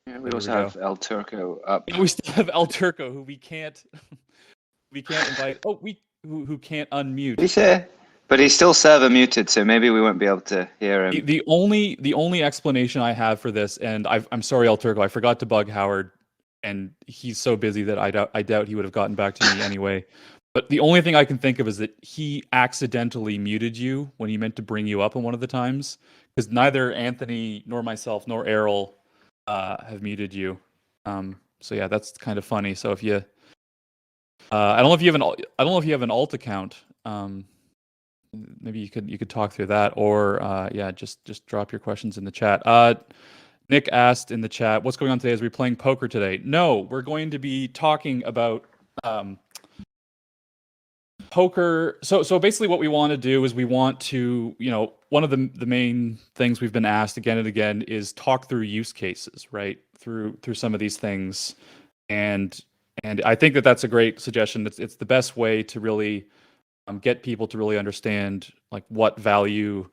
Yeah, we So here also we go. have El Turco up. And we still have El Turco, who we can't invite. Oh, who can't unmute. He said, but he's still server muted, so maybe we won't be able to hear him. The only explanation I have for this, and I'm sorry, El Turco, I forgot to bug Howard, and he's so busy that I doubt he would have gotten back to me anyway. But the only thing I can think of is that he accidentally muted you when he meant to bring you up on one of the times, because neither Anthony nor myself nor Errol have muted you. So yeah, that's kind of funny. So if you, I don't know if you have an alt account. Maybe you could talk through that, or yeah, just drop your questions in the chat. Nick asked in the chat, "What's going on today? Is we playing poker today?" No, we're going to be talking about poker. So basically, what we want to do is we want to, one of the main things we've been asked again and again is talk through use cases, right? Through some of these things, and I think that that's a great suggestion. It's the best way to really get people to really understand like what value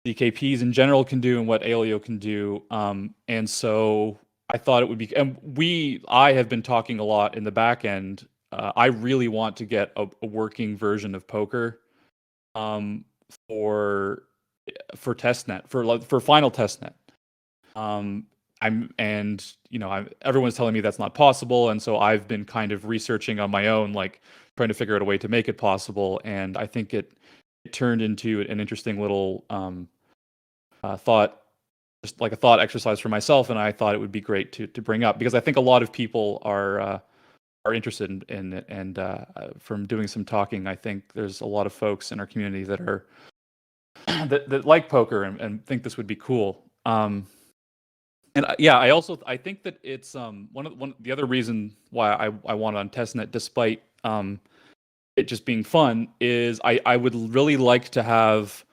DKPs in general can do and what Aleo can do. And so I thought it would be, and I have been talking a lot in the back end. I really want to get a working version of poker for testnet, for final testnet. Everyone's telling me that's not possible, and so I've been kind of researching on my own, like trying to figure out a way to make it possible. And I think it turned into an interesting little thought, just like a thought exercise for myself. And I thought it would be great to bring up, because I think a lot of people are interested in it. And from doing some talking, I think there's a lot of folks in our community that are that like poker and think this would be cool. And yeah, I think that it's one the other reason why I want it on testnet, despite it just being fun, is I would really like to have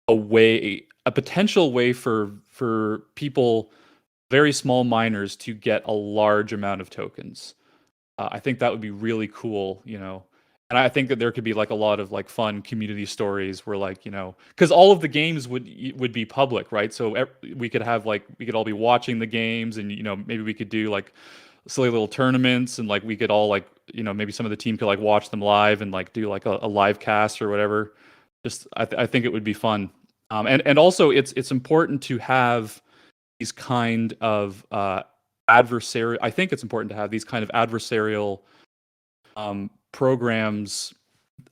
a potential way for people, very small miners, to get a large amount of tokens. I think that would be really cool, And I think that there could be like a lot of like fun community stories where, like, because all of the games would be public, right? So we could all be watching the games, and maybe we could do like silly little tournaments, and like we could all, like, maybe some of the team could like watch them live and like do like a live cast or whatever. Just I think it would be fun. And also it's important to have these kind of adversarial. I think it's important to have these kind of adversarial programs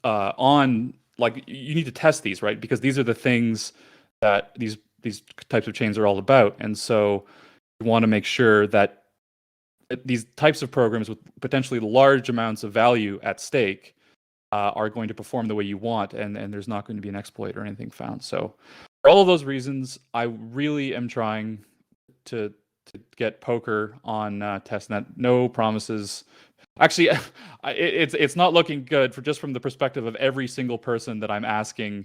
on. Like, you need to test these, right? Because these are the things that these types of chains are all about. And so you want to make sure that these types of programs with potentially large amounts of value at stake are going to perform the way you want, and there's not going to be an exploit or anything found. So for all of those reasons, I really am trying to get poker on testnet. No promises. Actually, it's not looking good from the perspective of every single person that I'm asking,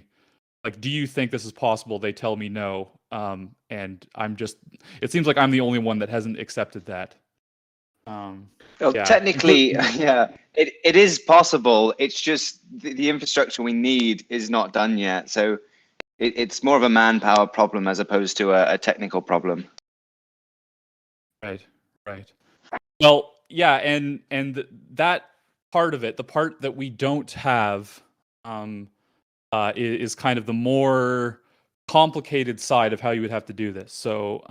like, do you think this is possible? They tell me no. And it seems like I'm the only one that hasn't accepted that. Well, technically, yeah, it is possible. It's just the infrastructure we need is not done yet. So it's more of a manpower problem as opposed to a technical problem. Right. Well, yeah, and that part of it, the part that we don't have, is kind of the more complicated side of how you would have to do this. So,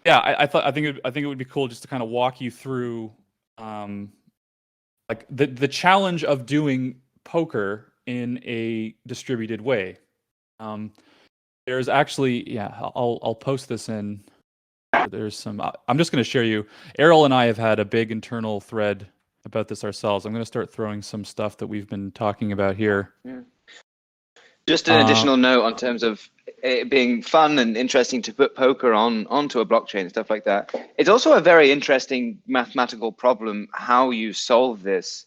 yeah, I think it would be cool just to kind of walk you through, like the challenge of doing poker in a distributed way. There's actually, yeah, I'll post this in. There's some. I'm just going to share you. Errol and I have had a big internal thread about this ourselves. I'm going to start throwing some stuff that we've been talking about here. Yeah. Just an additional note on terms of it being fun and interesting to put poker onto a blockchain and stuff like that. It's also a very interesting mathematical problem how you solve this.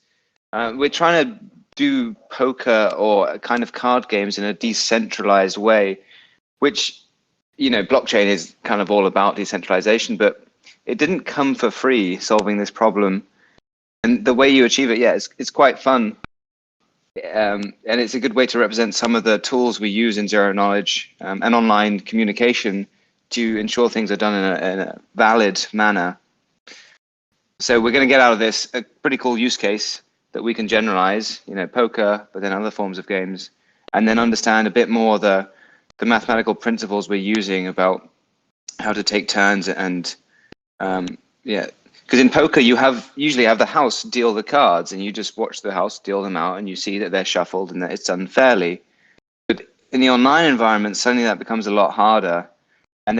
We're trying to do poker or kind of card games in a decentralized way, which, blockchain is kind of all about decentralization, but it didn't come for free, solving this problem. And the way you achieve it, yeah, it's quite fun. And it's a good way to represent some of the tools we use in zero knowledge and online communication to ensure things are done in a valid manner. So we're going to get out of this a pretty cool use case that we can generalize, poker, but then other forms of games, and then understand a bit more the mathematical principles we're using about how to take turns and because in poker you usually have the house deal the cards and you just watch the house deal them out and you see that they're shuffled and that it's done fairly. But in the online environment, suddenly that becomes a lot harder, and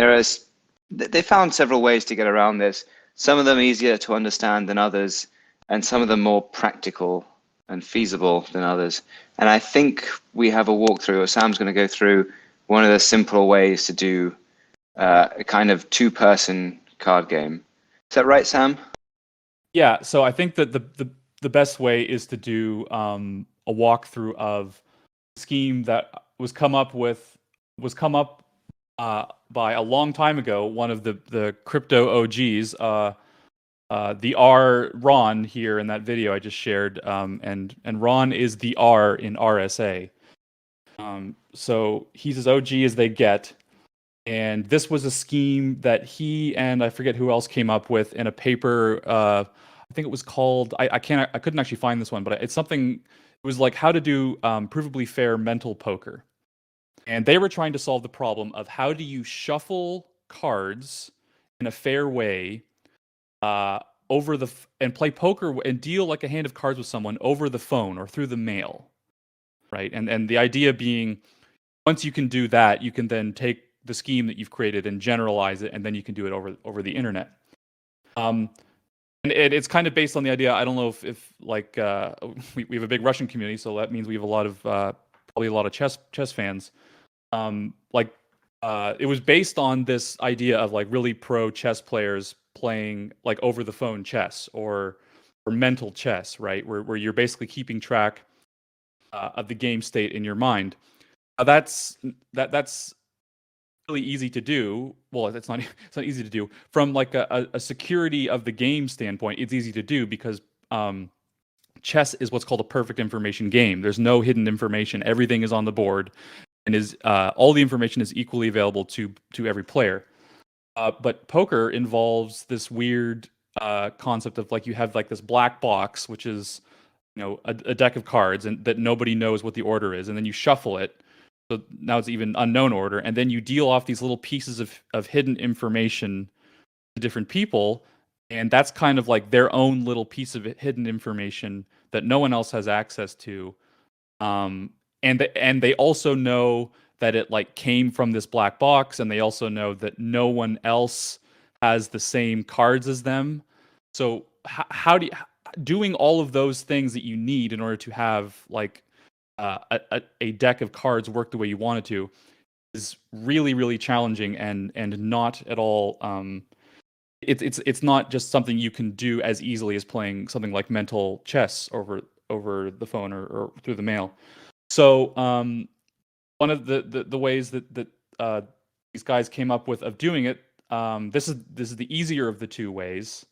they found several ways to get around this. Some of them easier to understand than others, and some of them more practical and feasible than others. And I think we have a walkthrough, or Sam's going to go through one of the simpler ways to do a kind of two-person card game. Is that right, Sam? Yeah. So I think that the best way is to do a walkthrough of a scheme that was come up by a long time ago, one of the crypto OGs, the R Ron here in that video I just shared, and Ron is the R in RSA. So he's as OG as they get, and this was a scheme that he and I forget who else came up with in a paper. I think it was called I couldn't actually find this one, but it's something. It was like how to do provably fair mental poker. And they were trying to solve the problem of how do you shuffle cards in a fair way and play poker and deal like a hand of cards with someone over the phone or through the mail, right? And the idea being, once you can do that, you can then take the scheme that you've created and generalize it, and then you can do it over the internet. And it's kind of based on the idea. I don't know if like we have a big Russian community, so that means we have probably a lot of chess fans. It was based on this idea of like really pro chess players playing like over the phone chess or mental chess, right? Where you're basically keeping track of the game state in your mind. That's really easy to do. Well, it's not easy to do from like a security of the game standpoint. It's easy to do because chess is what's called a perfect information game. There's no hidden information. Everything is on the board. And all the information is equally available to every player. But poker involves this weird concept of like you have like this black box, which is a deck of cards, and that nobody knows what the order is, and then you shuffle it. So now it's even unknown order, and then you deal off these little pieces of hidden information to different people, and that's kind of like their own little piece of hidden information that no one else has access to. And they also know that it like came from this black box, and they also know that no one else has the same cards as them. So how do you, doing all of those things that you need in order to have like a deck of cards work the way you want it to is really, really challenging and not at all. It's not just something you can do as easily as playing something like mental chess over the phone or through the mail. So one of the ways that these guys came up with of doing it, this is the easier of the two ways.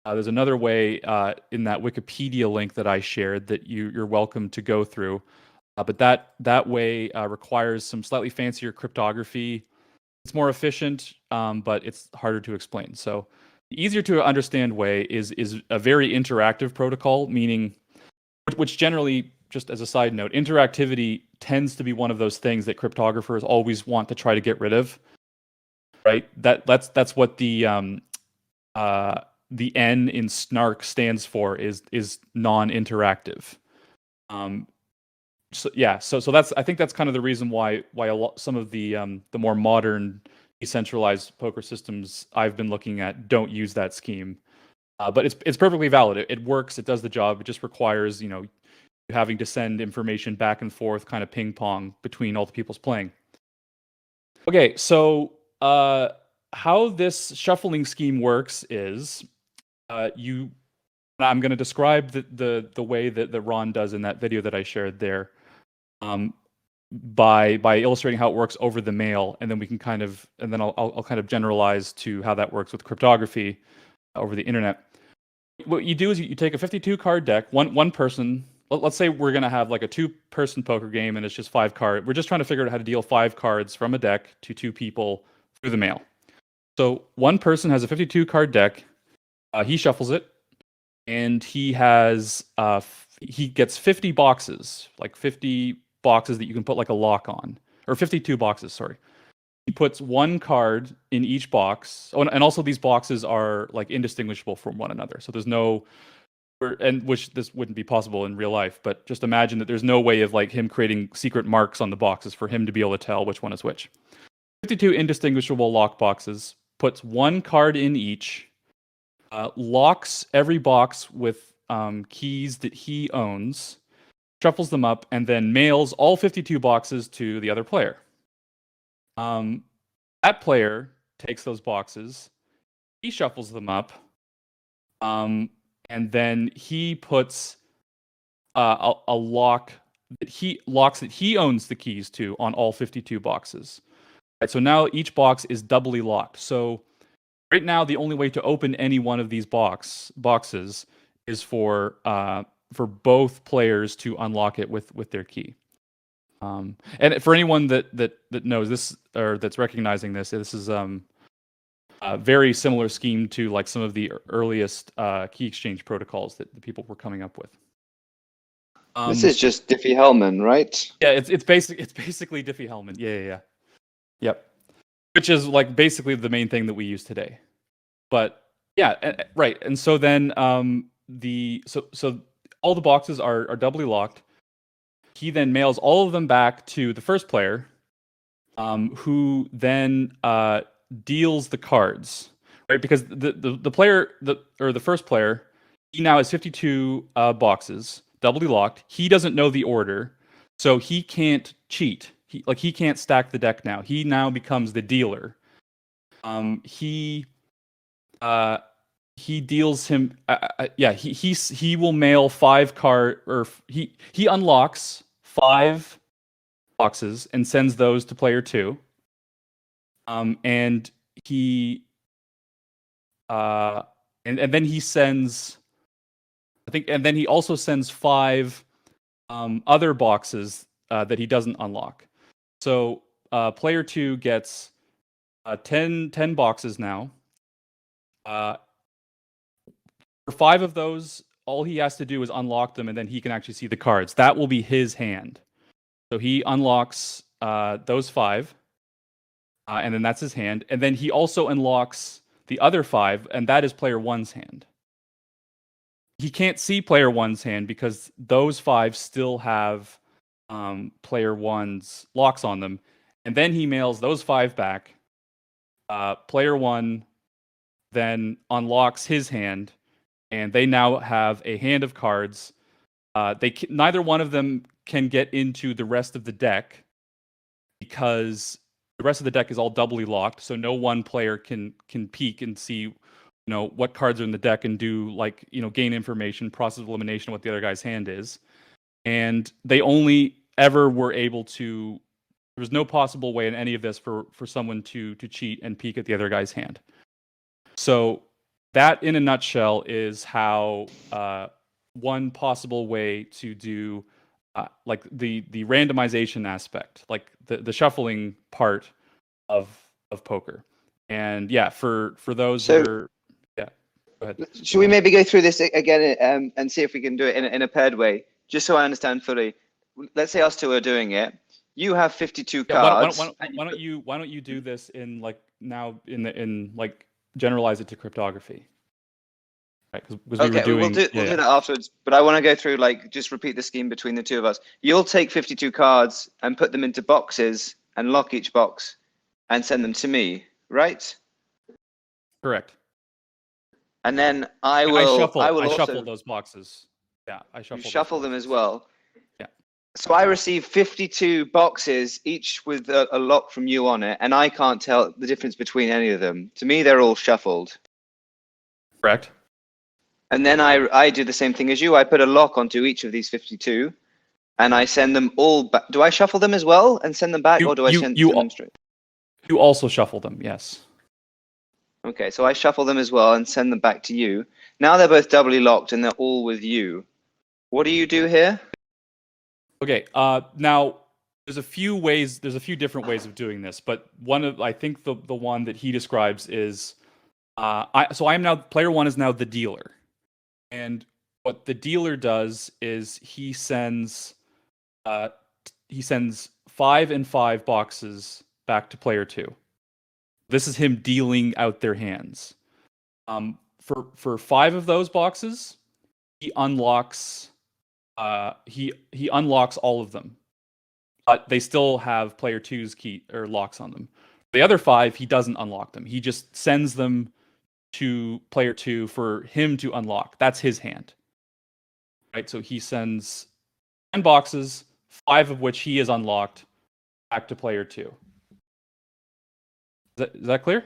There's another way in that Wikipedia link that I shared that you're welcome to go through, but that way requires some slightly fancier cryptography. It's more efficient, but it's harder to explain. So the easier to understand way is a very interactive protocol, meaning which generally, just as a side note, interactivity tends to be one of those things that cryptographers always want to try to get rid of, right? That's what the N in snark stands for, is non-interactive. So that's, I think that's kind of the reason why some of the more modern decentralized poker systems I've been looking at don't use that scheme. But it's perfectly valid. It works. It does the job. It just requires having to send information back and forth, kind of ping pong between all the people's playing. Okay, so how this shuffling scheme works is I'm going to describe the way that Ron does in that video that I shared there, by illustrating how it works over the mail, and then I'll kind of generalize to how that works with cryptography over the internet. What you do is you take a 52 card deck, one person. Let's say we're going to have like a 2-person poker game and it's just 5 cards. We're just trying to figure out how to deal 5 cards from a deck to 2 people through the mail. So one person has a 52 card deck. He shuffles it, and he has he gets 50 boxes, like 50 boxes that you can put like a lock on, or 52 boxes. Sorry. He puts one card in each box. Oh, and also these boxes are like indistinguishable from one another. So there's no, and which this wouldn't be possible in real life, but just imagine that there's no way of like him creating secret marks on the boxes for him to be able to tell which one is which. 52 indistinguishable lock boxes, puts one card in each, locks every box with keys that he owns, shuffles them up, and then mails all 52 boxes to the other player. That player takes those boxes, he shuffles them up, and then he puts a lock that he owns the keys to on all 52 boxes. Right, so now each box is doubly locked. So right now, the only way to open any one of these boxes is for both players to unlock it with their key. And for anyone that knows this or that's recognizing this, this is a very similar scheme to like some of the earliest key exchange protocols that the people were coming up with. This is just Diffie-Hellman, right? Yeah, it's basically Diffie-Hellman. Yeah. Yep. Which is like basically the main thing that we use today. But yeah, right. And so then so all the boxes are doubly locked. He then mails all of them back to the first player, who then deals the cards, right? Because the player the first player, he now has 52 boxes, doubly locked. He doesn't know the order, so he can't cheat. He can't stack the deck now. He now becomes the dealer. He deals him. He will mail 5 card, or he unlocks 5 boxes and sends those to player 2. And he and then he sends, I think, and then he also sends 5 other boxes that he doesn't unlock. So player 2 gets 10 boxes now. For 5 of those, all he has to do is unlock them, and then he can actually see the cards. That will be his hand. So he unlocks those 5, and then that's his hand. And then he also unlocks the other 5, and that is player 1's hand. He can't see player 1's hand because those 5 still have player 1's locks on them. And then he mails those 5 back. Player 1 then unlocks his hand, and they now have a hand of cards. Neither one of them can get into the rest of the deck because the rest of the deck is all doubly locked. So no one player can peek and see, what cards are in the deck and do gain information, process of elimination, what the other guy's hand is. And they only ever were able to. There was no possible way in any of this for someone to cheat and peek at the other guy's hand. So that, in a nutshell, is how one possible way to do the randomization aspect, like the shuffling part of poker. And yeah, for those that are, yeah, go ahead. Should we maybe go through this again and see if we can do it in a paired way, just so I understand fully? Let's say us two are doing it. You have 52 cards. Why don't you do this in generalize it to cryptography? Right, because okay, we'll do that afterwards. But I want to go through just repeat the scheme between the two of us. You'll take 52 cards and put them into boxes and lock each box and send them to me, right? Correct. And then I will shuffle those boxes. Yeah, I shuffle them as well. Yeah. So I receive 52 boxes, each with a lock from you on it, and I can't tell the difference between any of them. To me, they're all shuffled. Correct. And then I do the same thing as you. I put a lock onto each of these 52, and I send them all back. Do I shuffle them as well and send them back, or do I send them straight? You also shuffle them, yes. Okay, so I shuffle them as well and send them back to you. Now they're both doubly locked, and they're all with you. What do you do here? Okay, now there's a few different ways of doing this, but I think the one that he describes is I'm now player one is now the dealer, and what the dealer does is he sends 5 and 5 boxes back to player two. This is him dealing out their hands. For 5 of those boxes, he unlocks he unlocks all of them, but they still have player two's key or locks on them. The other 5, he doesn't unlock them. He just sends them to player two for him to unlock. That's his hand, right? So he sends 10 boxes, 5 of which he has unlocked, back to player two. Is that clear?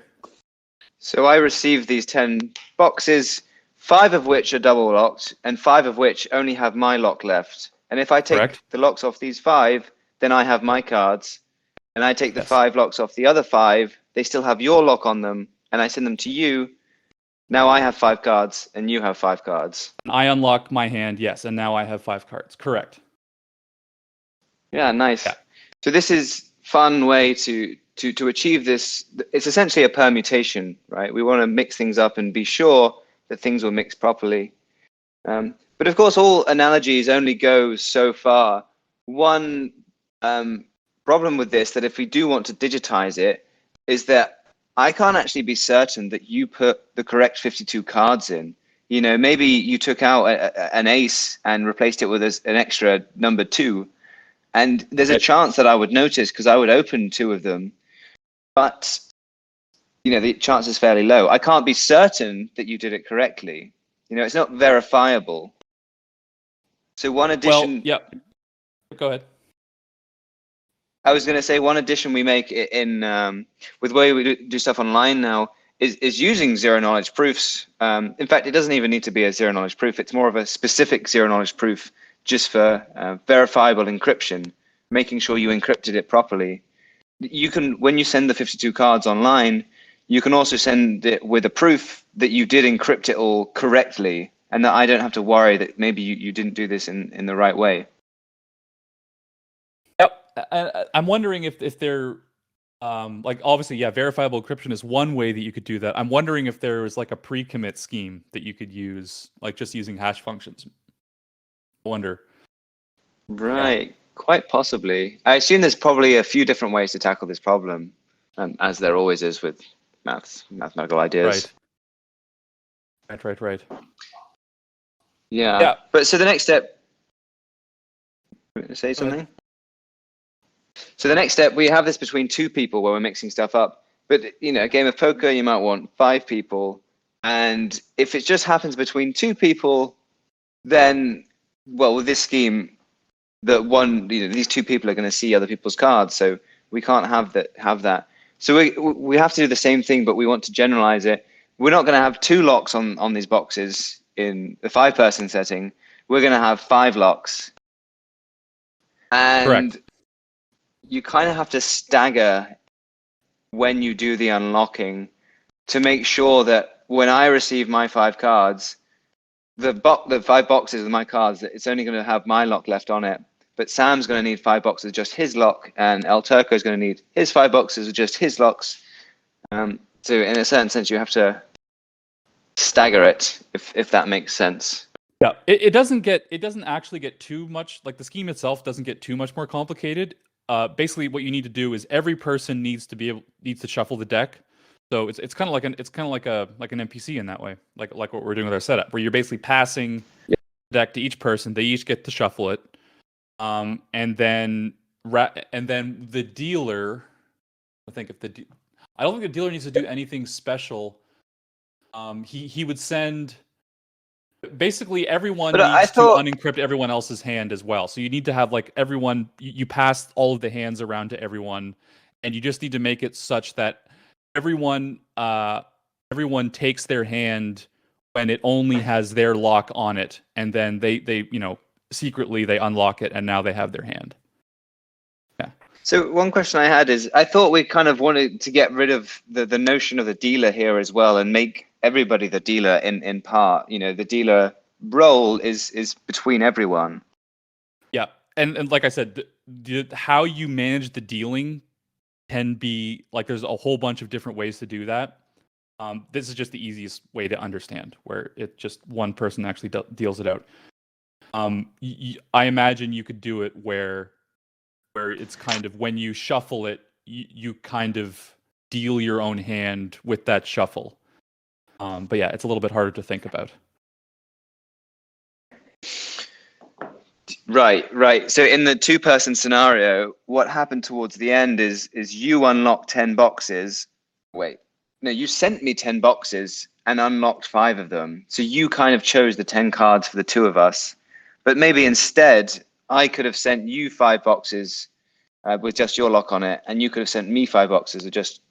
So I received these 10 boxes, 5 of which are double locked, and 5 of which only have my lock left. And if I take Correct. the locks off these 5, then I have my cards. And I take the Yes. 5 locks off the other 5, they still have your lock on them, and I send them to you. Now I have 5 cards, and you have 5 cards. And I unlock my hand, yes, and now I have 5 cards. Correct. Yeah, nice. Yeah. So this is fun way to achieve this. It's essentially a permutation, right? We want to mix things up and be sure that things will mix properly. But of course, all analogies only go so far. One problem with this, that if we do want to digitize it, is that I can't actually be certain that you put the correct 52 cards in. You know, maybe you took out an ace and replaced it with an extra number 2. And there's a chance that I would notice because I would open 2 of them. But, you know, the chance is fairly low. I can't be certain that you did it correctly. You know, it's not verifiable. So one addition... Well, yeah. Go ahead. I was going to say one addition we make in with the way we do stuff online now is using zero-knowledge proofs. In fact, it doesn't even need to be a zero-knowledge proof. It's more of a specific zero-knowledge proof just for verifiable encryption, making sure you encrypted it properly. You can, when you send the 52 cards online, you can also send it with a proof that you did encrypt it all correctly, and that I don't have to worry that maybe you didn't do this in the right way. Yep. I'm wondering if they're like, obviously, yeah, verifiable encryption is one way that you could do that. I'm wondering if there was like a pre-commit scheme that you could use, like just using hash functions. I wonder. Right. Yeah. Quite possibly. I assume there's probably a few different ways to tackle this problem, as there always is with mathematical ideas. Right. Yeah. But so the next step, say something? So the next step, we have this between 2 people where we're mixing stuff up. But, you know, a game of poker, you might want 5 people. And if it just happens between 2 people, then, well, with this scheme, these 2 people are going to see other people's cards. So we can't have that. So we have to do the same thing, but we want to generalize it. We're not going to have 2 locks on these boxes in the 5-person setting. We're going to have 5 locks. And correct. You kind of have to stagger when you do the unlocking to make sure that when I receive my 5 cards, the 5 boxes with my cards, it's only going to have my lock left on it. But Sam's going to need 5 boxes of just his lock, and El Turco is going to need his 5 boxes of just his locks. So in a certain sense, you have to stagger it, if that makes sense. Yeah, it doesn't actually get too much, like the scheme itself doesn't get too much more complicated. Basically, what you need to do is every person needs to shuffle the deck. So it's kind of like an NPC in that way, like what we're doing with our setup, where you're basically passing the deck to each person. They each get to shuffle it, and then the dealer. I don't think the dealer needs to do anything special. He would send. Basically, everyone needs to unencrypt everyone else's hand as well. So you need to have like everyone. You pass all of the hands around to everyone, and you just need to make it such that everyone takes their hand when it only has their lock on it, and then they secretly they unlock it, and now they have their hand. Yeah. So one question I had is, I thought we kind of wanted to get rid of the notion of the dealer here as well, and make everybody the dealer in part. You know, the dealer role is between everyone. Yeah. and like I said, how you manage the dealing can be like there's a whole bunch of different ways to do that. This is just the easiest way to understand, where it just one person actually deals it out. I imagine you could do it where it's kind of when you shuffle it, you kind of deal your own hand with that shuffle. But yeah, it's a little bit harder to think about. Right. So in the two-person scenario, what happened towards the end is you unlocked 10 boxes. Wait, no, you sent me 10 boxes and unlocked 5 of them. So you kind of chose the 10 cards for the two of us. But maybe instead, I could have sent you 5 boxes with just your lock on it, and you could have sent me 5 boxes with just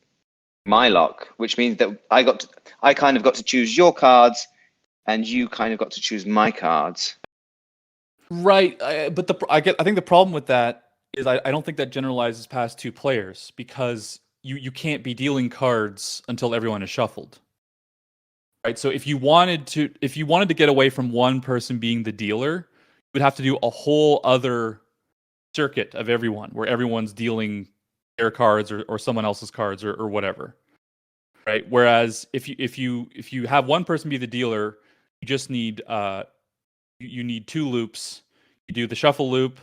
my lock, which means that I kind of got to choose your cards, and you kind of got to choose my cards. Right, but I think the problem with that is I don't think that generalizes past 2 players, because you can't be dealing cards until everyone is shuffled. Right? So if you wanted to get away from one person being the dealer, you would have to do a whole other circuit of everyone where everyone's dealing their cards or someone else's cards or whatever. Right? Whereas if you have one person be the dealer, you just need you need 2 loops. You do the shuffle loop,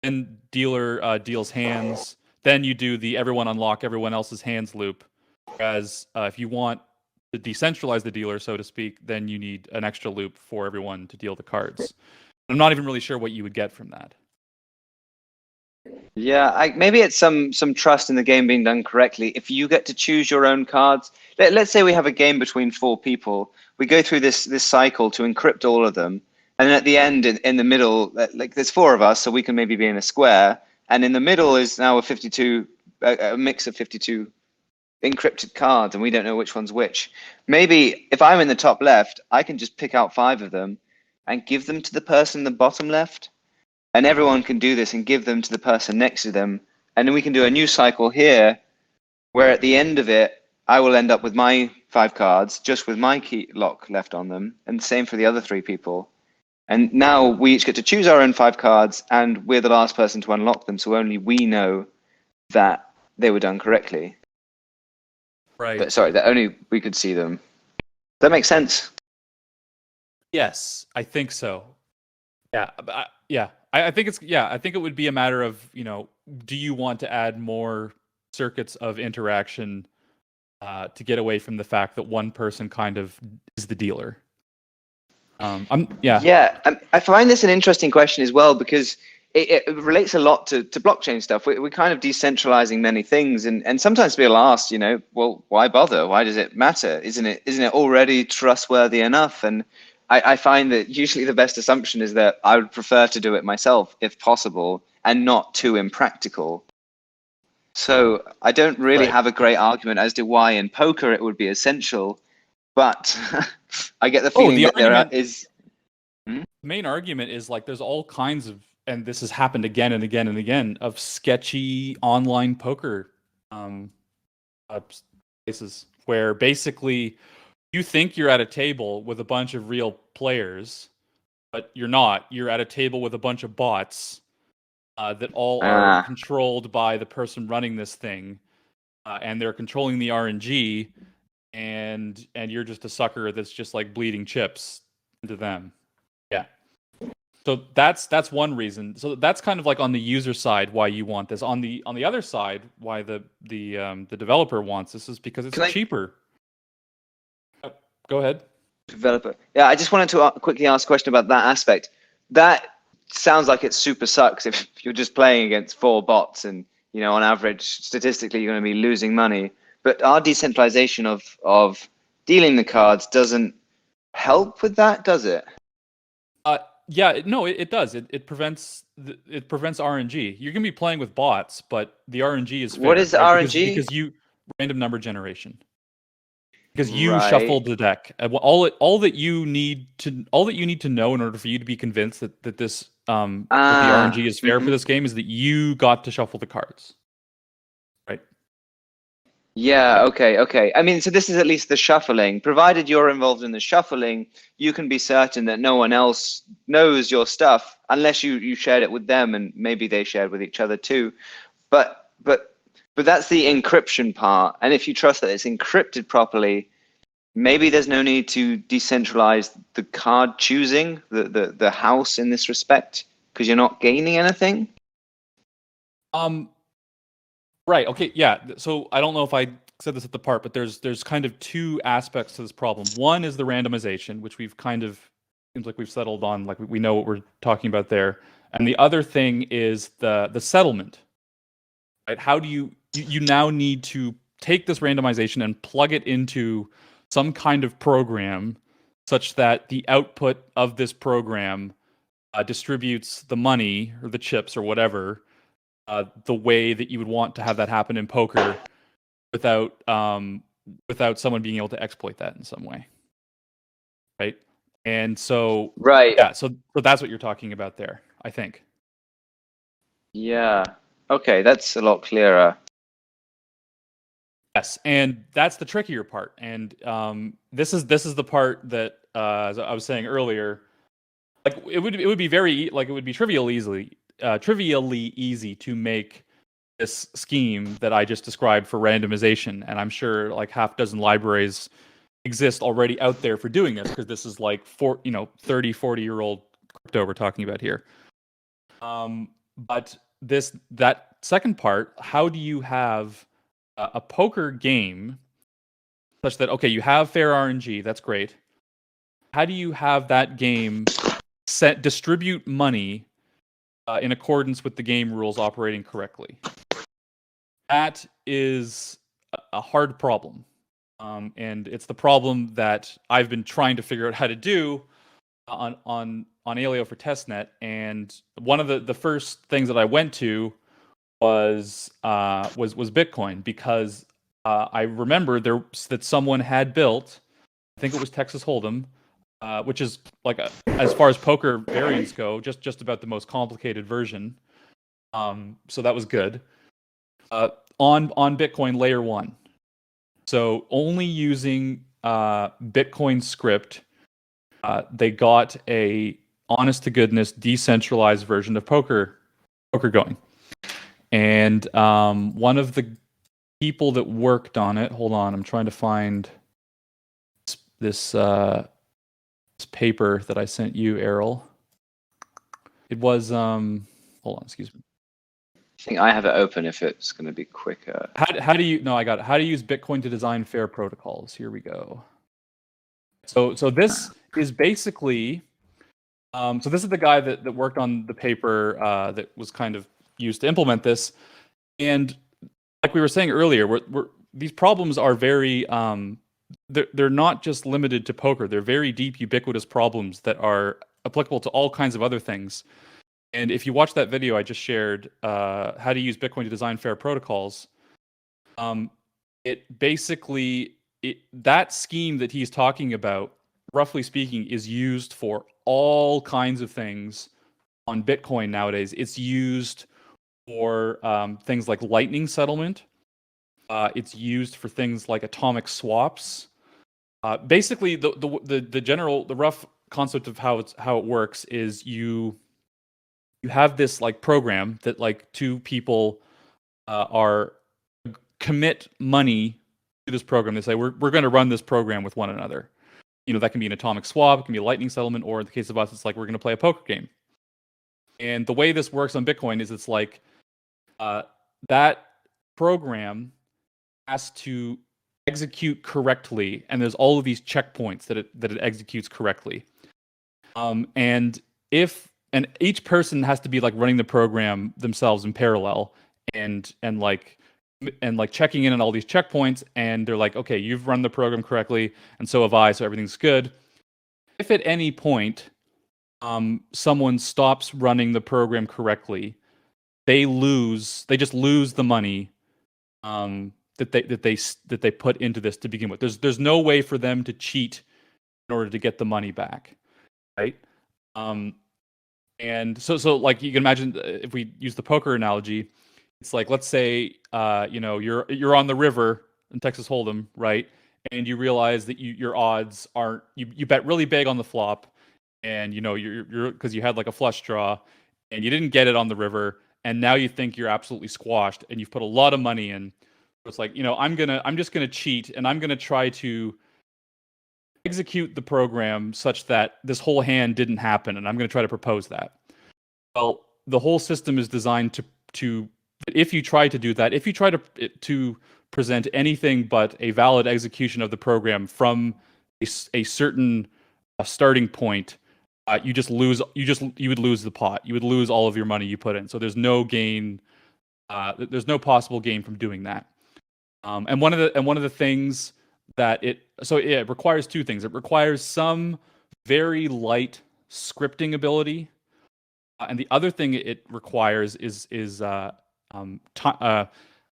then dealer deals hands, then you do the everyone unlock everyone else's hands loop. Whereas if you want to decentralize the dealer, so to speak, then you need an extra loop for everyone to deal the cards. I'm not even really sure what you would get from that. Yeah, maybe it's some trust in the game being done correctly. If you get to choose your own cards, let's say we have a game between 4 people. We go through this cycle to encrypt all of them, and then at the end, in the middle, like there's 4 of us, so we can maybe be in a square, and in the middle is now a mix of 52 encrypted cards, and we don't know which one's which. Maybe if I'm in the top left, I can just pick out 5 of them and give them to the person in the bottom left. And everyone can do this and give them to the person next to them. And then we can do a new cycle here, where at the end of it, I will end up with my 5 cards, just with my key lock left on them. And same for the other 3 people. And now we each get to choose our own 5 cards, and we're the last person to unlock them. So only we know that they were done correctly. Right. But sorry, that only we could see them. Does that make sense? Yes, I think so. Yeah. I think I think it would be a matter of, do you want to add more circuits of interaction to get away from the fact that one person kind of is the dealer? Yeah, I find this an interesting question as well, because it relates a lot to blockchain stuff. We're kind of decentralizing many things, and sometimes people ask, well, why bother? Why does it matter? Isn't it already trustworthy enough? And I find that usually the best assumption is that I would prefer to do it myself if possible, and not too impractical. So I don't really have a great argument as to why in poker it would be essential, but I get the feeling that there is. The main argument is like there's all kinds of, and this has happened again and again and again, of sketchy online poker places where basically you think you're at a table with a bunch of real players, but you're not. You're at a table with a bunch of bots that all are controlled by the person running this thing, and they're controlling the RNG, and you're just a sucker that's just like bleeding chips into them. Yeah. So that's one reason. So that's kind of like on the user side why you want this. On the other side, why the developer wants this is because it's cheaper. Go ahead. Developer. Yeah, I just wanted to quickly ask a question about that aspect. That sounds like it super sucks if you're just playing against 4 bots and, on average, statistically, you're going to be losing money. But our decentralization of dealing the cards doesn't help with that, does it? Yeah, no, it does. It prevents RNG. You're gonna be playing with bots, but the RNG is fair. What is RNG? Because you random number generation. Because you Right. shuffled the deck. All that you need to know in order for you to be convinced that that the RNG is fair for this game is that you got to shuffle the cards. Right. Yeah, okay. I mean, so this is at least the shuffling. Provided you're involved in the shuffling, you can be certain that no one else knows your stuff unless you shared it with them and maybe they shared with each other too. But but but that's the encryption part. And if you trust that it's encrypted properly, maybe there's no need to decentralize the card choosing, the house in this respect, because you're not gaining anything. Um, right. Okay. Yeah. So I don't know if I said this at the part, but there's kind of two aspects to this problem. One is the randomization, which we've kind of seems like we've settled on, like we know what we're talking about there. And the other thing is the settlement. Right? How do you now need to take this randomization and plug it into some kind of program such that the output of this program distributes the money or the chips or whatever the way that you would want to have that happen in poker without without someone being able to exploit that in some way, right? And so Right. yeah, so that's what you're talking about there, I think. Yeah. Okay, that's a lot clearer. Yes, and that's the trickier part. And this is the part that, as I was saying earlier, like it would be very like it would be trivially easy to make this scheme that I just described for randomization, and I'm sure like half dozen libraries exist already out there for doing this because this is like 30, 40-year-old crypto we're talking about here. But that second part, how do you have a poker game such that okay, you have fair RNG, that's great. How do you have that game distribute money in accordance with the game rules operating correctly? That is a hard problem, and it's the problem that I've been trying to figure out how to do on Aleo for testnet. And one of the first things that I went to was Bitcoin because I remember that someone had built, I think it was Texas Hold'em, which is like as far as poker variants go, just about the most complicated version. So that was good. On Bitcoin layer 1. So only using Bitcoin script, they got a honest to goodness decentralized version of poker going. And one of the people that worked on it, hold on, I'm trying to find this paper that I sent you, Errol. It was hold on, excuse me. I think I have it open if it's going to be quicker. How do you no, I got it. How to use Bitcoin to design fair protocols. Here we go. So this is basically so this is the guy that worked on the paper that was kind of used to implement this. And like we were saying earlier, these problems are very they're not just limited to poker. They're very deep, ubiquitous problems that are applicable to all kinds of other things. And if you watch that video I just shared, how to use Bitcoin to design fair protocols, it basically that scheme that he's talking about, roughly speaking, is used for all kinds of things on Bitcoin nowadays. It's used for things like Lightning settlement. It's used for things like atomic swaps. Basically, the rough concept of how it works is you have this like program that like two people are commit money to this program. They say we're going to run this program with one another. That can be an atomic swap, it can be a Lightning settlement, or in the case of us, it's like we're going to play a poker game. And the way this works on Bitcoin is it's like that program has to execute correctly, and there's all of these checkpoints that it executes correctly. And each person has to be like running the program themselves in parallel, and checking in on all these checkpoints, and they're like, okay, you've run the program correctly, and so have I, so everything's good. If at any point someone stops running the program correctly, they just lose the money that they put into this to begin with. There's no way for them to cheat in order to get the money back, right? And so like you can imagine if we use the poker analogy, it's like let's say you're on the river in Texas Hold'em, right? And you realize that your odds aren't you bet really big on the flop, and you're because you had like a flush draw, and you didn't get it on the river, and now you think you're absolutely squashed, and you've put a lot of money in. It's like, I'm just gonna cheat, and I'm gonna try to execute the program such that this whole hand didn't happen, and I'm gonna try to propose that. Well, the whole system is designed to if you try to do that, if you try to present anything but a valid execution of the program from a certain starting point, you just lose. You would lose the pot. You would lose all of your money you put in. So there's no gain. There's no possible gain from doing that. And one of the things that it requires two things. It requires some very light scripting ability, and the other thing it requires is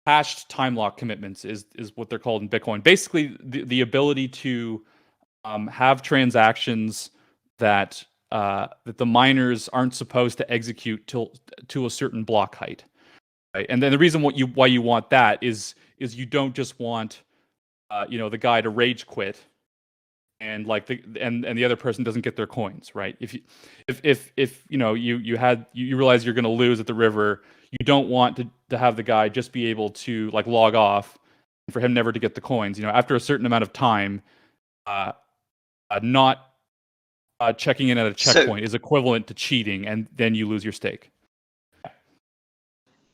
hashed time lock commitments is what they're called in Bitcoin. Basically, the ability to have transactions that that the miners aren't supposed to execute to a certain block height, right? And then the reason why you want that is you don't just want the guy to rage quit and like the other person doesn't get their coins, right? If you realize you're going to lose at the river, you don't want to have the guy just be able to like log off and for him never to get the coins. After a certain amount of time, not checking in at a checkpoint is equivalent to cheating, and then you lose your stake.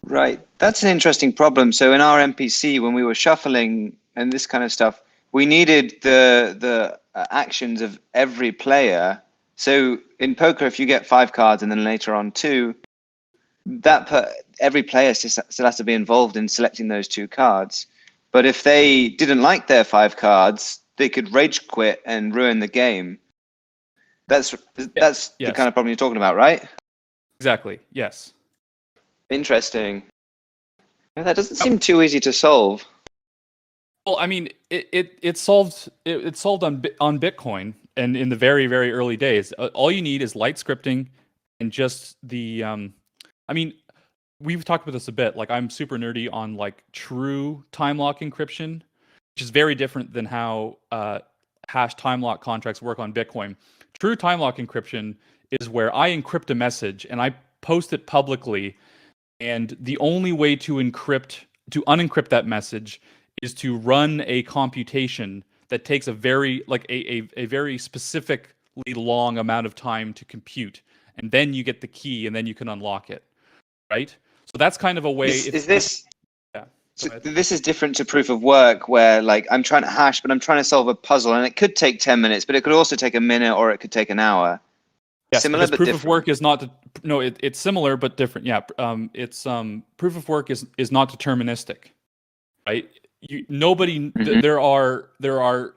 Right, that's an interesting problem. So in our MPC, when we were shuffling and this kind of stuff, we needed the actions of every player. So in poker, if you get 5 cards and then later on 2, every player still has to be involved in selecting those 2 cards. But if they didn't like their 5 cards, they could rage quit and ruin the game. That's Yes. the kind of problem you're talking about, right? Exactly. Yes. Interesting. Yeah, that doesn't seem too easy to solve. Well, I mean, it solved on Bitcoin, and in the very, very early days, all you need is light scripting and just the. I mean, we've talked about this a bit. Like, I'm super nerdy on like true time lock encryption, which is very different than how hash time lock contracts work on Bitcoin. True time lock encryption is where I encrypt a message and I post it publicly, and the only way to unencrypt that message is to run a computation that takes a very very specifically long amount of time to compute, and then you get the key, and then you can unlock it, right? So that's kind of a way. Yeah. So this is different to proof of work, where like I'm trying to hash, but I'm trying to solve a puzzle, and it could take 10 minutes, but it could also take a minute, or it could take an hour. Yes, similar but proof different. of work is not. It's similar but different. Yeah, it's proof of work is not deterministic, right? There are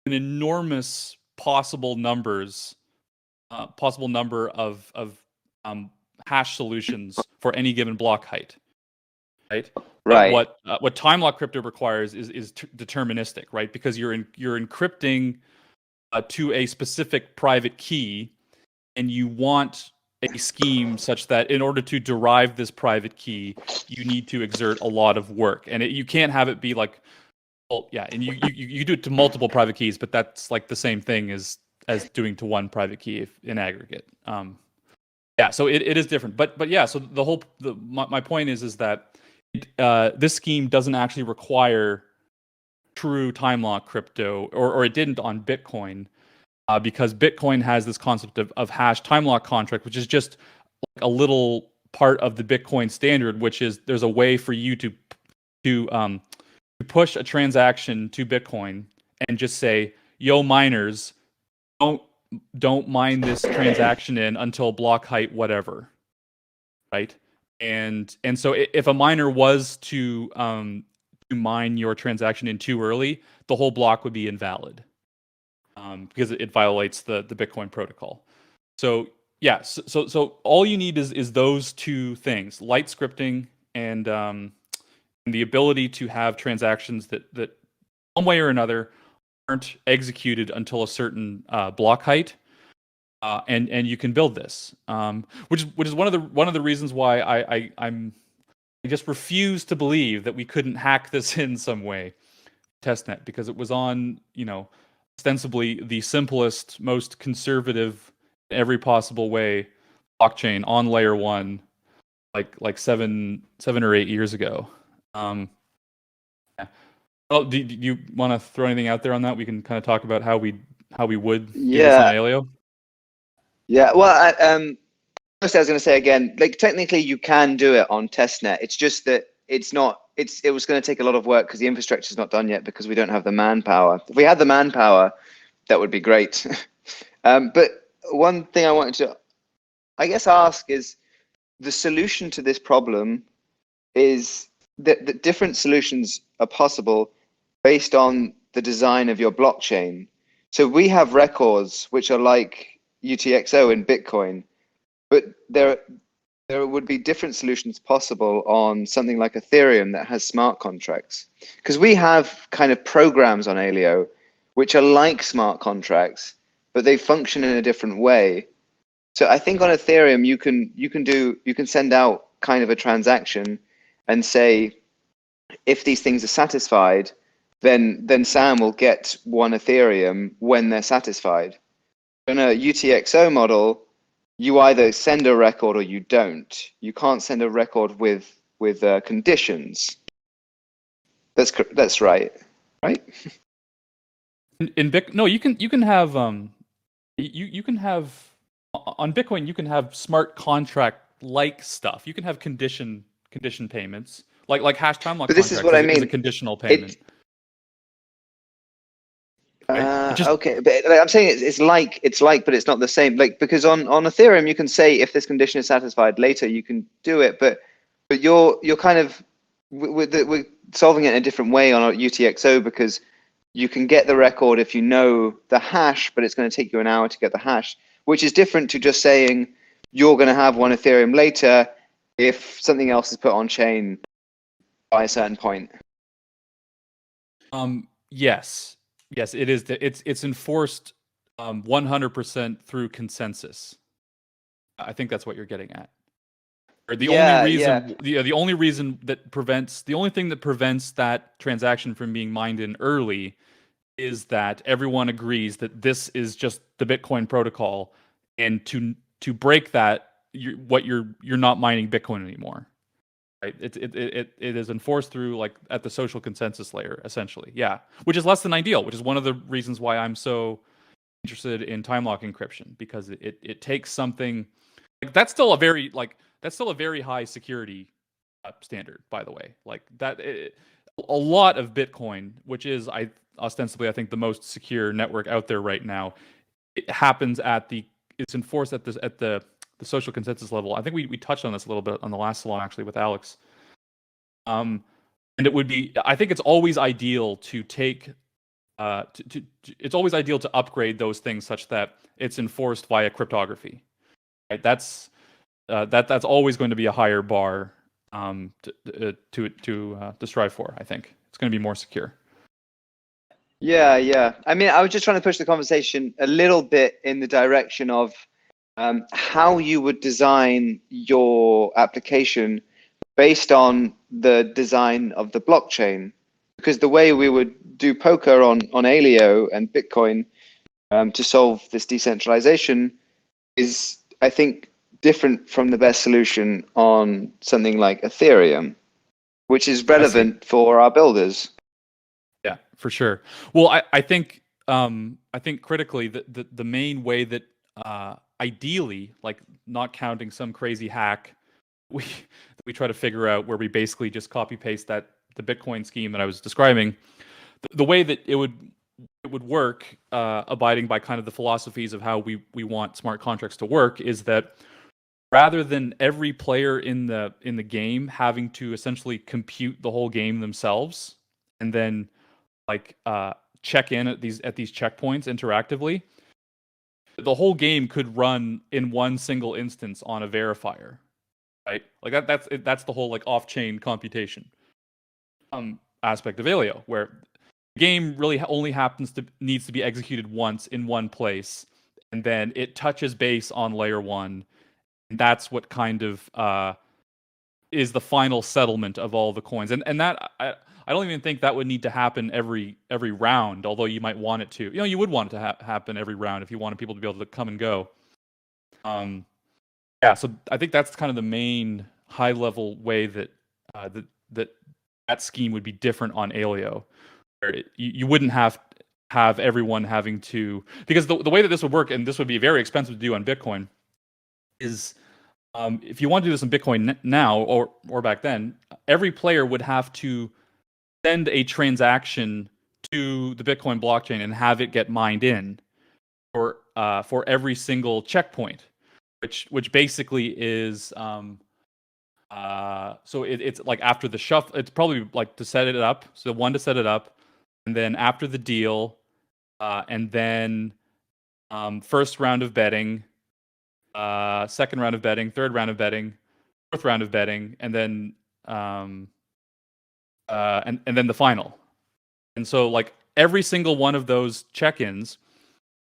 an enormous possible number of hash solutions for any given block height, right? Right. What time lock crypto requires is deterministic, right? Because you're encrypting to a specific private key, and you want a scheme such that in order to derive this private key, you need to exert a lot of work, and you can't have it be like, well, yeah, and you do it to multiple private keys, but that's like the same thing as doing to one private key in aggregate. Yeah, so it is different, but yeah, so my point is that this scheme doesn't actually require true time lock crypto, or it didn't on Bitcoin. Because Bitcoin has this concept of hash time lock contract, which is just like a little part of the Bitcoin standard, which is there's a way for you to push a transaction to Bitcoin and just say, "Yo, miners, don't mine this transaction in until block height whatever," right? And so if a miner was to mine your transaction in too early, the whole block would be invalid. Because it violates the Bitcoin protocol. So yeah, so all you need is those two things: light scripting and the ability to have transactions that one way or another aren't executed until a certain block height, and you can build this, which is one of the reasons why I just refuse to believe that we couldn't hack this in some way. testnet because it was on, ostensibly the simplest, most conservative, in every possible way, blockchain on layer one, like 7 or 8 years ago. Yeah. Oh, do you want to throw anything out there on that? We can kind of talk about how we would do this on Aleo. Yeah. Well, first I was going to say again, like technically you can do it on testnet. It's just that it was going to take a lot of work because the infrastructure is not done yet because we don't have the manpower. If we had the manpower, that would be great. But one thing I wanted to, I guess, ask is the solution to this problem is that different solutions are possible based on the design of your blockchain. So we have records which are like UTXO in Bitcoin, but there would be different solutions possible on something like Ethereum that has smart contracts. Because we have kind of programs on Aleo which are like smart contracts, but they function in a different way. So I think on Ethereum you can send out kind of a transaction and say, if these things are satisfied, then Sam will get 1 Ethereum when they're satisfied. In a UTXO model, you either send a record or you don't. You can't send a record with conditions. That's right, right? No, you can have you can have on Bitcoin you can have smart contract like stuff. You can have condition payments like hash time lock But this is what I mean. is a conditional payment. Okay, but I'm saying it's like, but it's not the same. Like, because on Ethereum you can say if this condition is satisfied later, you can do it, but you're kind of we're solving it in a different way on UTXO because you can get the record if you know the hash, but it's going to take you an hour to get the hash, which is different to just saying you're going to have 1 Ethereum later if something else is put on chain by a certain point. Yes, it is. It's enforced 100% through consensus. I think that's what you're getting at. Or the only reason that prevents that transaction from being mined in early is that everyone agrees that this is just the Bitcoin protocol, and to break that, you're not mining Bitcoin anymore. Right? It is enforced through like at the social consensus layer, essentially. Yeah, which is less than ideal. Which is one of the reasons why I'm so interested in time lock encryption, because it takes something like that's still a very high security standard, by the way. Like that, a lot of Bitcoin, which is ostensibly I think the most secure network out there right now, it's enforced at the social consensus level. I think we touched on this a little bit on the last Salon actually with Alex. And it would be, I think it's always ideal to take it's always ideal to upgrade those things such that it's enforced via cryptography. Right? That's always going to be a higher bar to strive for. I think it's going to be more secure. Yeah. I mean, I was just trying to push the conversation a little bit in the direction of how you would design your application based on the design of the blockchain. Because the way we would do poker on Aleo and Bitcoin to solve this decentralization is, I think, different from the best solution on something like Ethereum, which is relevant for our builders. Yeah, for sure. Well, I think critically the main way that ideally, like not counting some crazy hack, we try to figure out where we basically just copy paste the Bitcoin scheme that I was describing. The way that it would work, abiding by kind of the philosophies of how we want smart contracts to work, is that rather than every player in the game having to essentially compute the whole game themselves and then like check in at these checkpoints interactively, the whole game could run in one single instance on a verifier, right? Like that's the whole like off-chain computation aspect of Aleo, where the game really only needs to be executed once in one place, and then it touches base on layer one, and that's what kind of is the final settlement of all the coins. And that I don't even think that would need to happen every round, although you might want it to. You would want it to happen every round if you wanted people to be able to come and go. Yeah, so I think that's kind of the main high level way that that scheme would be different on Aleo, where you wouldn't have everyone having to, because the way that this would work, and this would be very expensive to do on Bitcoin, is if you want to do this in Bitcoin now or back then, every player would have to send a transaction to the Bitcoin blockchain and have it get mined in for every single checkpoint, which basically is so it's like after the shuffle, it's probably like to set it up. So one to set it up, and then after the deal, and then first round of betting, second round of betting, third round of betting, fourth round of betting, and then and then the final. And so like every single one of those check-ins,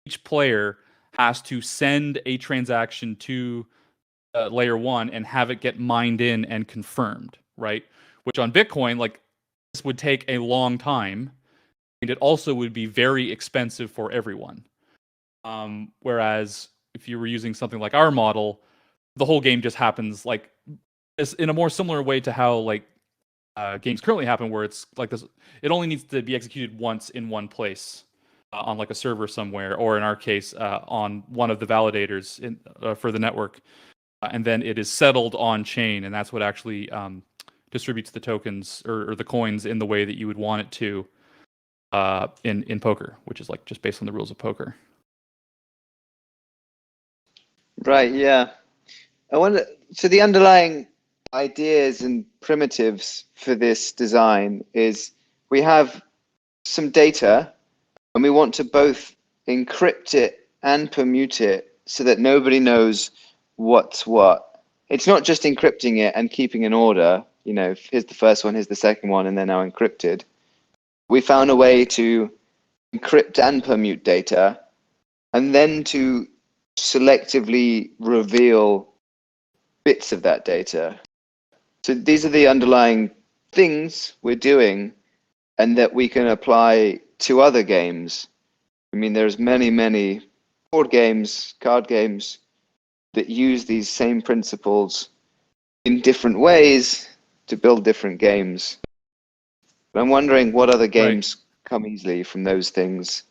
each player has to send a transaction to layer one and have it get mined in and confirmed, right? Which on Bitcoin, like this would take a long time, and it also would be very expensive for everyone. Whereas if you were using something like our model, the whole game just happens like in a more similar way to how like games currently happen, where it's like this. It only needs to be executed once in one place on like a server somewhere, or in our case, on one of the validators for the network, and then it is settled on chain, and that's what actually distributes the tokens or the coins in the way that you would want it to in poker, which is like just based on the rules of poker. Right, yeah. I wonder, so the underlying ideas and primitives for this design is we have some data and we want to both encrypt it and permute it so that nobody knows what's what. It's not just encrypting it and keeping an order, here's the first one, here's the second one, and they're now encrypted. We found a way to encrypt and permute data and then to selectively reveal bits of that data. So these are the underlying things we're doing and that we can apply to other games. I mean, there's many board games, card games that use these same principles in different ways to build different games. But I'm wondering what other games come easily from those things.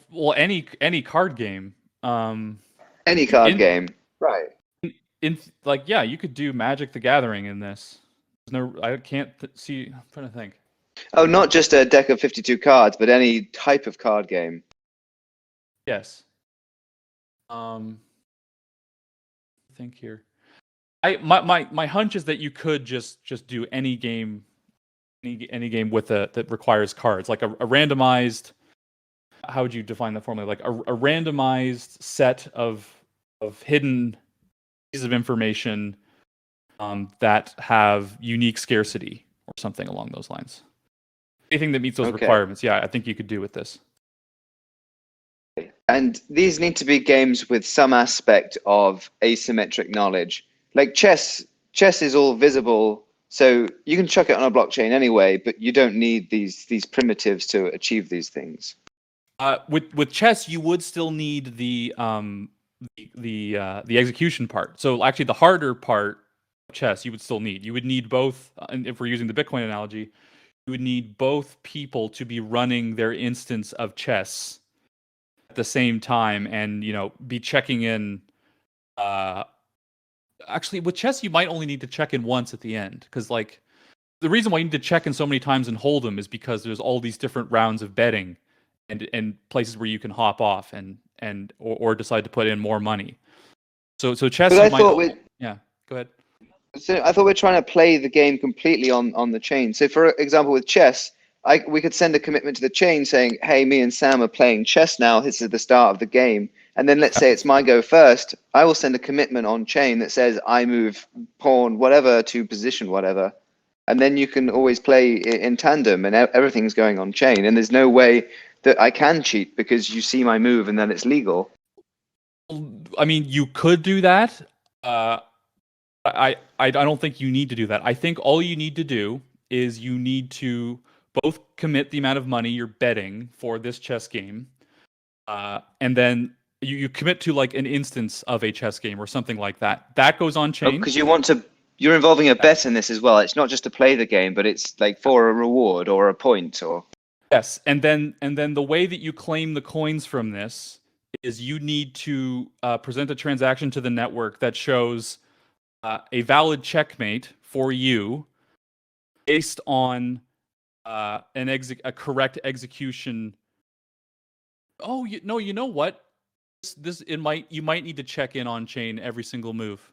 Well, any card game. Any card game. Right. Yeah, you could do Magic the Gathering in this. I can't see. I'm trying to think. Oh, not just a deck of 52 cards, but any type of card game. Yes. Think here. My hunch is that you could just do any game with that requires cards, like a randomized. How would you define that formally? Like a randomized set of hidden pieces of information that have unique scarcity or something along those lines. Anything that meets those requirements, yeah, I think you could do with this. And these need to be games with some aspect of asymmetric knowledge. Like chess is all visible, so you can chuck it on a blockchain anyway, but you don't need these primitives to achieve these things. With chess, you would still need the execution part. So actually, the harder part of chess, you would still need. You would need both. And if we're using the Bitcoin analogy, you would need both people to be running their instance of chess at the same time, and be checking in. Actually, with chess, you might only need to check in once at the end, because like the reason why you need to check in so many times in Hold'em is because there's all these different rounds of betting, and places where you can hop off or decide to put in more money. So chess. Yeah, go ahead. So I thought we're trying to play the game completely on the chain. So for example, with chess, we could send a commitment to the chain saying, hey, me and Sam are playing chess now. This is the start of the game. And then let's say it's my go first. I will send a commitment on chain that says I move pawn whatever to position whatever. And then you can always play in tandem and everything's going on chain. And there's no way that I can cheat because you see my move and then it's legal. I mean, you could do that. I don't think you need to do that. I think all you need to do is you need to both commit the amount of money you're betting for this chess game, and then you commit to like an instance of a chess game or something like that. That goes on chain. Because you're involving a bet in this as well. It's not just to play the game, but it's like for a reward or a point or. Yes, and then the way that you claim the coins from this is you need to present a transaction to the network that shows a valid checkmate for you based on a correct execution. Oh, you know what? You might need to check in on chain every single move,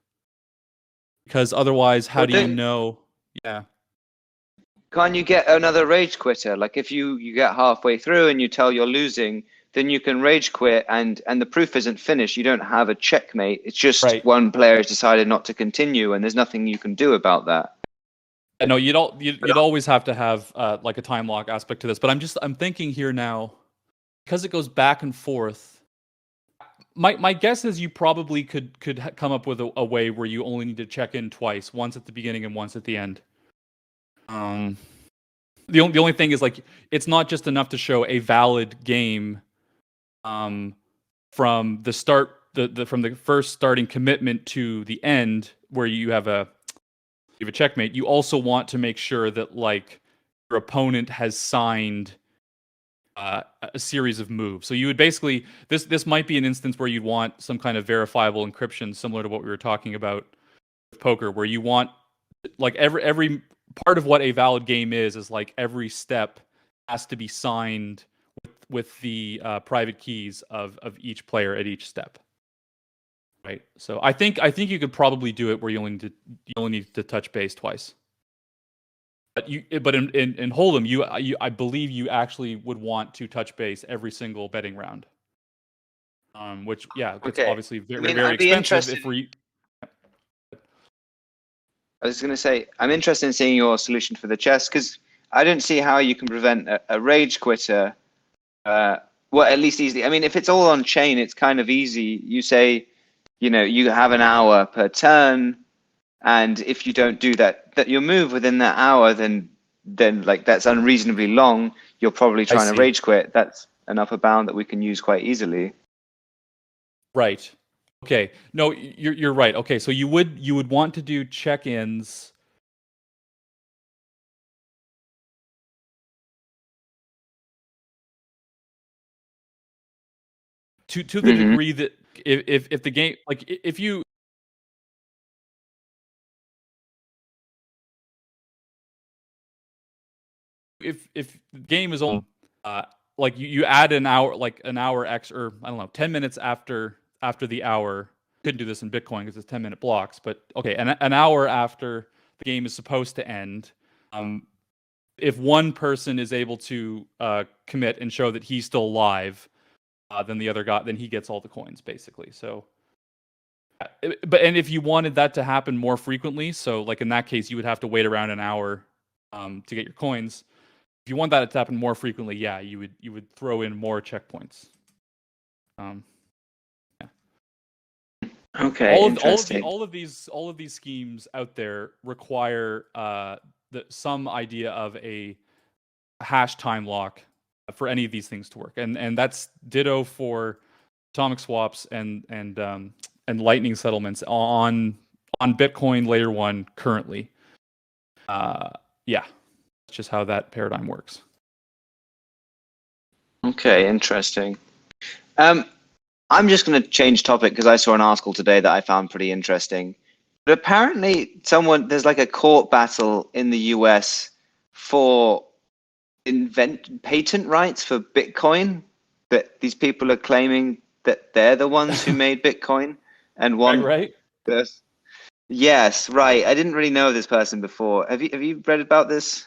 because otherwise, how do you know? Yeah. Can't you get another rage quitter? Like if you get halfway through and you tell you're losing, then you can rage quit, and the proof isn't finished. You don't have a checkmate. It's just Right. one player has decided not to continue, and there's nothing you can do about that. No, you'd always have to have like a time lock aspect to this. But I'm thinking here now, because it goes back and forth. My guess is you probably could come up with a way where you only need to check in twice, once at the beginning and once at the end. The only thing is, like, it's not just enough to show a valid game from the start, from the first starting commitment to the end, where you have a checkmate. You also want to make sure that like your opponent has signed a series of moves. So you would basically, this might be an instance where you'd want some kind of verifiable encryption, similar to what we were talking about with poker, where you want like every part of what a valid game is like every step has to be signed with the private keys of each player at each step. Right. So I think you could probably do it where you only need to touch base twice. But in Hold'em, I believe you actually would want to touch base every single betting round. Which it's obviously very I'd be expensive interested. if we. I was going to say, I'm interested in seeing your solution for the chess, because I don't see how you can prevent a rage quitter. Well, at least easily. I mean, if it's all on chain, it's kind of easy. You say, you have an hour per turn, and if you don't do that your move within that hour, then like that's unreasonably long. You're probably trying to rage quit. That's an upper bound that we can use quite easily. Right. Okay. No, you're right. Okay, so you would want to do check-ins. To the degree that if the game, like if the game is on, like you add an hour, like an hour X, or I don't know, 10 minutes after the hour. Couldn't do this in Bitcoin because it's 10-minute blocks, but okay, an hour after the game is supposed to end, if one person is able to commit and show that he's still alive, then the other guy, then he gets all the coins basically. So, and if you wanted that to happen more frequently, so like in that case, you would have to wait around an hour to get your coins. If you want that to happen more frequently, yeah, you would throw in more checkpoints. Yeah. Okay, all of these schemes out there require some idea of a hash time lock for any of these things to work, and that's ditto for atomic swaps and lightning settlements on Bitcoin layer 1 currently. Yeah, that's just how that paradigm works. Okay, interesting. I'm just going to change topic because I saw an article today that I found pretty interesting. But apparently, there's like a court battle in the US for patent rights for Bitcoin. That these people are claiming that they're the ones who made Bitcoin, and Right. Yes, right. I didn't really know this person before. Have you read about this?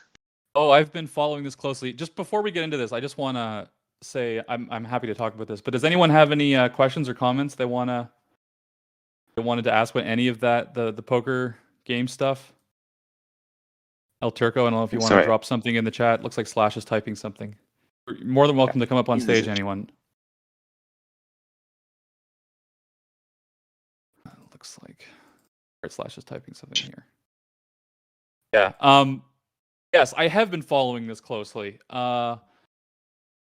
Oh, I've been following this closely. Just before we get into this, I just want to say I'm happy to talk about this. But does anyone have any questions or comments they wanted to ask about any of that the poker game stuff? El Turco, I don't know if you want to drop something in the chat. Looks like Slash is typing something. You're more than welcome to come up on stage, anyone. Looks like Slash is typing something here. Yeah. Yes, I have been following this closely. The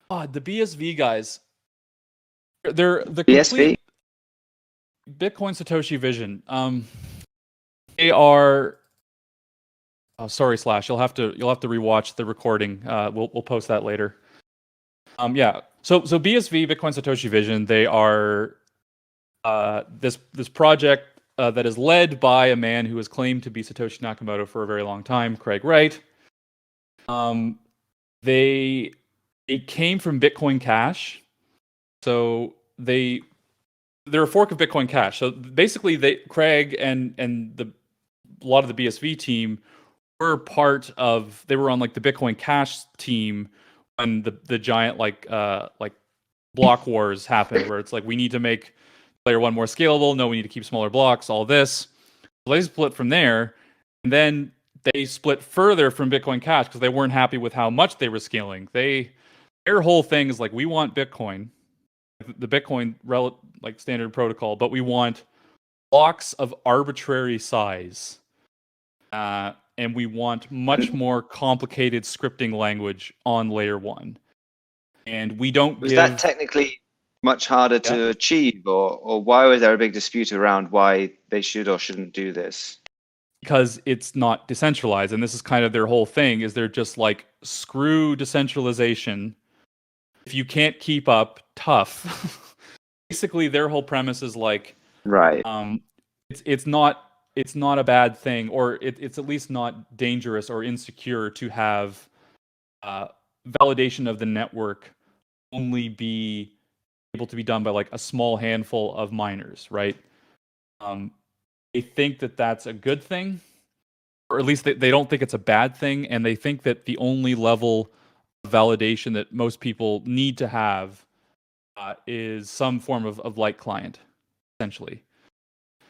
BSV guys, they're the BSV? complete Bitcoin Satoshi vision. They are. Oh, sorry, Slash. You'll have to rewatch the recording. We'll post that later. Yeah. So BSV, Bitcoin Satoshi Vision, they are this project that is led by a man who has claimed to be Satoshi Nakamoto for a very long time, Craig Wright. They came from Bitcoin Cash, so they're a fork of Bitcoin Cash. So basically, Craig and a lot of the BSV team were they were on like the Bitcoin Cash team when the giant like block wars happened, where it's like we need to make layer one more scalable. No, we need to keep smaller blocks. All this. So they split from there, and then they split further from Bitcoin Cash because they weren't happy with how much they were scaling. Their whole thing is like, we want Bitcoin, the Bitcoin like standard protocol, but we want blocks of arbitrary size, and we want much more complicated scripting language on layer one. And we don't Was that technically much harder to achieve, or why was there a big dispute around why they should or shouldn't do this? Because it's not decentralized, and this is kind of their whole thing, is they're just like, screw decentralization. If you can't keep up, tough. Basically, their whole premise is like, right. It's not a bad thing, or it's at least not dangerous or insecure to have validation of the network only be able to be done by like a small handful of miners, right? They think that that's a good thing, or at least they don't think it's a bad thing, and they think that the only level of validation that most people need to have is some form of light client, essentially.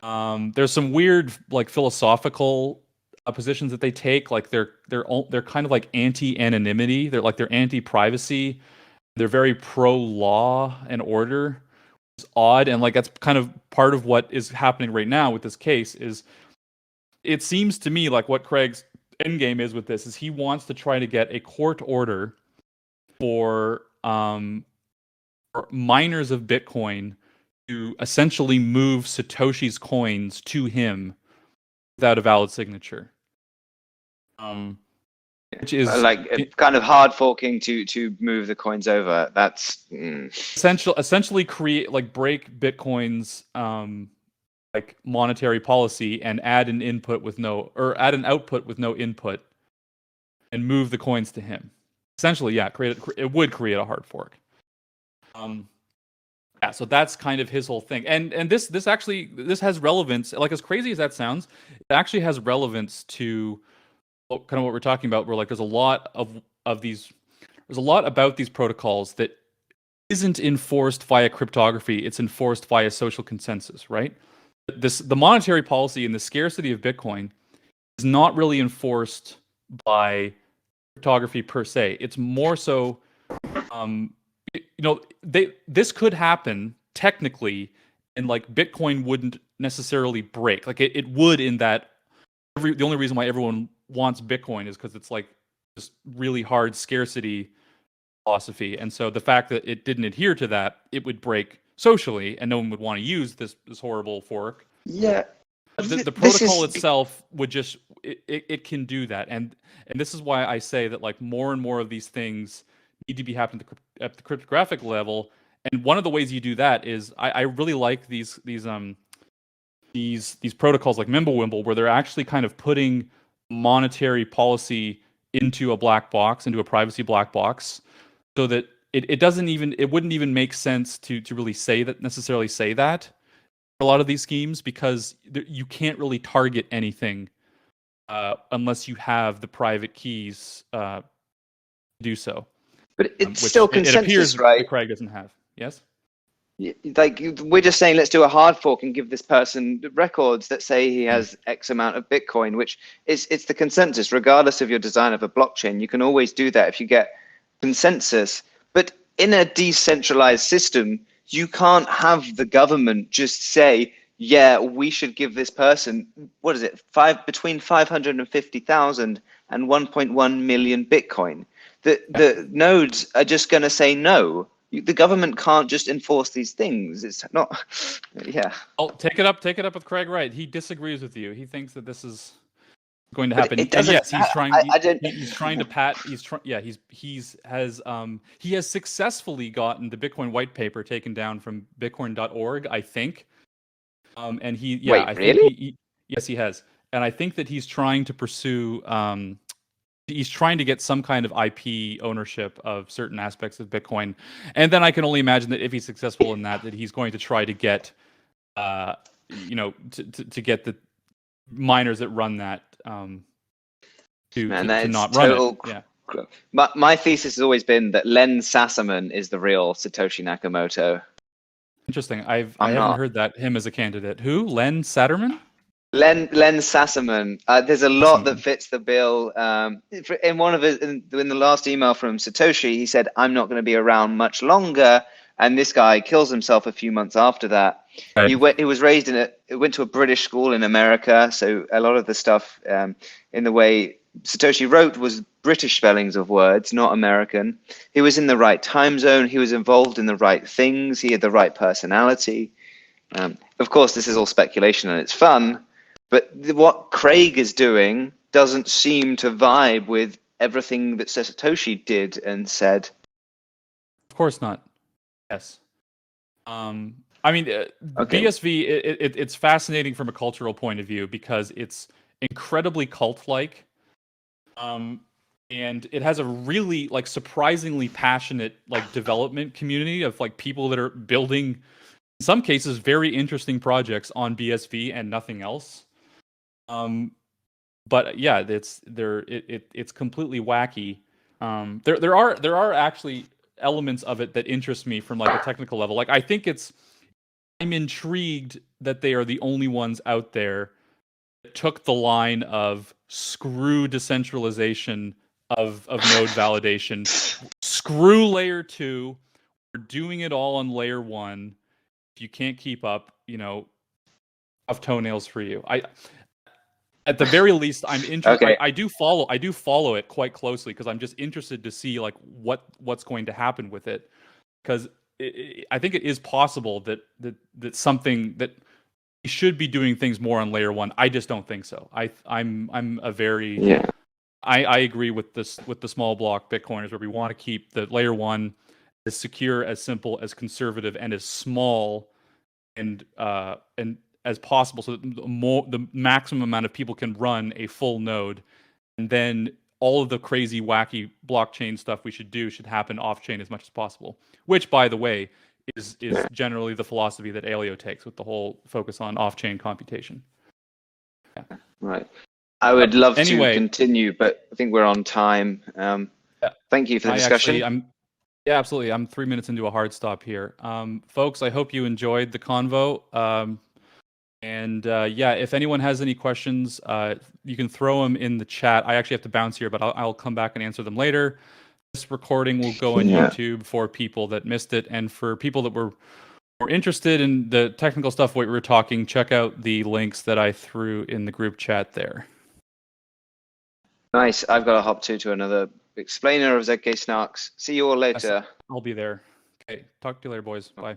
There's some weird like philosophical positions that they take, like they're kind of like anti-anonymity. They're anti-privacy. They're very pro-law and order. It's odd, and like that's kind of part of what is happening right now with this case. Is it seems to me like what Craig's endgame is with this is he wants to try to get a court order for miners of Bitcoin to essentially move Satoshi's coins to him without a valid signature. Which is like kind of hard forking to move the coins over. That's essentially break Bitcoin's like monetary policy and add an output with no input and move the coins to him. Essentially, yeah, it would create a hard fork. Yeah, so that's kind of his whole thing. And this has relevance. Like, as crazy as that sounds, it actually has relevance to kind of what we're talking about, where like there's a lot about these protocols that isn't enforced via cryptography. It's enforced via social consensus, right? The monetary policy and the scarcity of Bitcoin is not really enforced by cryptography per se. It's more so, this could happen technically, and like Bitcoin wouldn't necessarily break. Like it would, in that the only reason why everyone wants Bitcoin is because it's like this really hard scarcity philosophy, and so the fact that it didn't adhere to that, it would break socially, and no one would want to use this horrible fork. Yeah. The protocol itself would just it can do that, and this is why I say that like more and more of these things need to be happening at the cryptographic level. And one of the ways you do that is I really like these protocols like Mimblewimble, where they're actually kind of putting monetary policy into a black box, into a privacy black box, so that it wouldn't even make sense to really necessarily say that for a lot of these schemes, because you can't really target anything unless you have the private keys to do so. But it's still consensus, it appears right? that Craig doesn't have. Yes? Like, we're just saying, let's do a hard fork and give this person records that say he has X amount of Bitcoin, which it's the consensus. Regardless of your design of a blockchain, you can always do that if you get consensus. But in a decentralized system, you can't have the government just say, yeah, we should give this person, what is it, between 500 and 50,000 and 1.1 million Bitcoin. The nodes are just going to say no. The government can't just enforce these things. It's not. Yeah. Oh, take it up with Craig Wright. He disagrees with you. He thinks that this is going to But happen. it And doesn't. yes, he's trying. I don't. He's trying to pat. Yeah, he has successfully gotten the Bitcoin white paper taken down from Bitcoin.org, I think. And Wait, I think really? yes, he has. And I think that he's trying to pursue. He's trying to get some kind of IP ownership of certain aspects of Bitcoin, and then I can only imagine that if he's successful in that he's going to try to get, to get the miners that run that Man, to that's not run it. total. Yeah. My thesis has always been that Len Sassaman is the real Satoshi Nakamoto. Interesting. I I'm haven't not. heard that him as a candidate. Who? Len Satterman? Len Sassaman. There's a lot that fits the bill. In one of his, in the last email from Satoshi, he said, "I'm not going to be around much longer." And this guy kills himself a few months after that. Right. He was raised went to a British school in America, so a lot of the stuff in the way Satoshi wrote was British spellings of words, not American. He was in the right time zone. He was involved in the right things. He had the right personality. Of course, this is all speculation and it's fun. But what Craig is doing doesn't seem to vibe with everything that Satoshi did and said. Of course not. Yes. I mean, Okay. BSV, it's fascinating from a cultural point of view because it's incredibly cult-like, and it has a really surprisingly passionate development community of people that are building, in some cases, very interesting projects on BSV and nothing else. But yeah, it's completely wacky. There are actually elements of it that interest me from a technical level. I'm intrigued that they are the only ones out there that took the line of screw decentralization of node validation, screw layer 2, we're doing it all on layer 1. If you can't keep up, tough toenails for you. At the very least, I'm interested. Okay. I do follow it quite closely because I'm just interested to see what's going to happen with it. Because I think it is possible that something that we should be doing things more on layer 1. I just don't think so. I'm a very Yeah. I agree with the small block Bitcoiners where we want to keep the layer 1 as secure, as simple, as conservative, and as small and as possible, so that the maximum amount of people can run a full node, and then all of the crazy, wacky blockchain stuff we should happen off-chain as much as possible. Which, by the way, is generally the philosophy that Aleo takes with the whole focus on off-chain computation. Yeah. Right. I would love Anyway, to continue, but I think we're on time. Thank you for the discussion. Yeah, absolutely. I'm 3 minutes into a hard stop here. Folks, I hope you enjoyed the convo. If anyone has any questions, you can throw them in the chat. I actually have to bounce here, but I'll come back and answer them later. This recording will go on YouTube for people that missed it, and for people that were more interested in the technical stuff we were talking, check out the links that I threw in the group chat there. Nice. I've got to hop to another explainer of ZK Snarks. See you all later. I'll be there. Okay, talk to you later, boys. Bye.